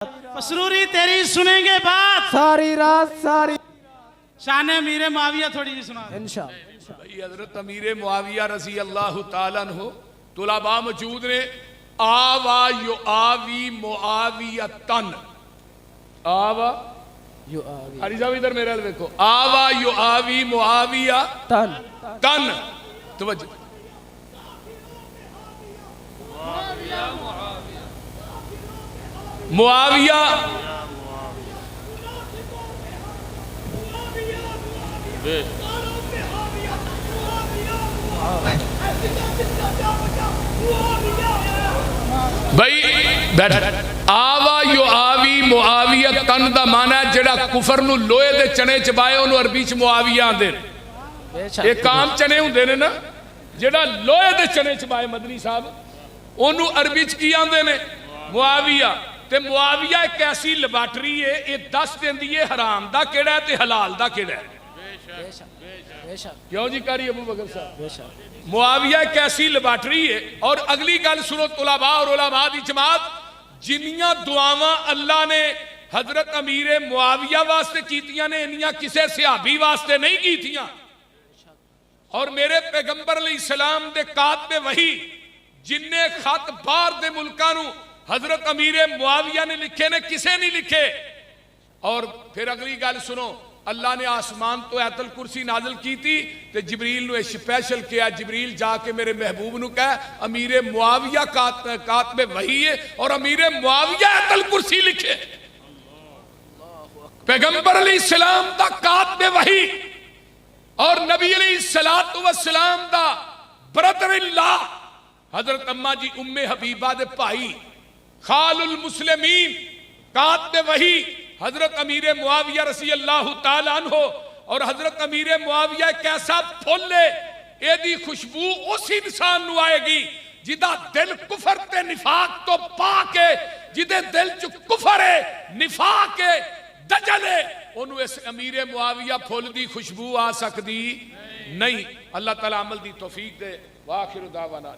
مسروری تیری سنیں گے بات ساری رات ساری شان امیر معاویہ تھوڑی جی سنا انشاءاللہ بھائی حضرت امیر معاویہ رضی اللہ تعالیٰ عنہ طلباء موجود نے آوا یو آوی معاویتن آوا یو آوی حاجی صاحب ادھر میرے دیکھو آوا یو آوی معاویہ تن تن توجہ معاویہ بھائی بیٹھ آوا یو آوی معاویہ تن دا معنی ہے جڑا کفر نو لوہے دے چنے چبائے انہوں عربی چ معاویہ آندے ایک کام چنے ہوں دینے نا جڑا لوہے دے چنے چبائے مدنی صاحب انہوں عربی چ کی آندے نے معاویہ تے معاویہ ایک ایسی لیبارٹری ہے یہ دس دن دیئے حرام دا کیڑا ہے تے حلال دا کیڑا ہے کیوں جی کاری ابو بکر صاحب معاویہ ایک ایسی لیبارٹری ہے اور اگلی گل سنو طلباء اور علماء دی جماعت جنیاں دعاواں اللہ نے حضرت امیر معاویہ واسطے کیتیاں نے انیاں کسے صحابی واسطے نہیں کیتیاں اور میرے پیغمبر علیہ السلام دے کاتب وحی جن نے خط باہر دے ملکانوں حضرت امیر معاویہ نے لکھے نے کسے نہیں لکھے اور پھر اگلی گل سنو اللہ نے آسمان تو آیت الکرسی نازل کی تھی تو جبریل نے اسپیشل کیا جبریل جا کے میرے محبوب نے کہا امیر معاویہ کاتب وحی ہے اور امیر معاویہ آیت الکرسی لکھے پیغمبر علیہ السلام دا کاتب وحی اور نبی علیہ السلام دا برادر اللہ حضرت اماں جی ام حبیبہ دے بھائی خال المسلمین کاتب وحی حضرت امیر معاویہ رضی اللہ تعالیٰ عنہ اور حضرت امیر معاویہ ایک ایسا پھول ہے اے دی خوشبو اس انسان نو آئے گی جدہ دل کفر تے نفاق تو پاک ہے جدہ دل چو کفر ہے نفاق ہے دجل ہے انہوں اس امیر معاویہ پھول دی خوشبو آ سکتی نہیں اللہ تعالیٰ عمل دی توفیق دے وآخر دعوانا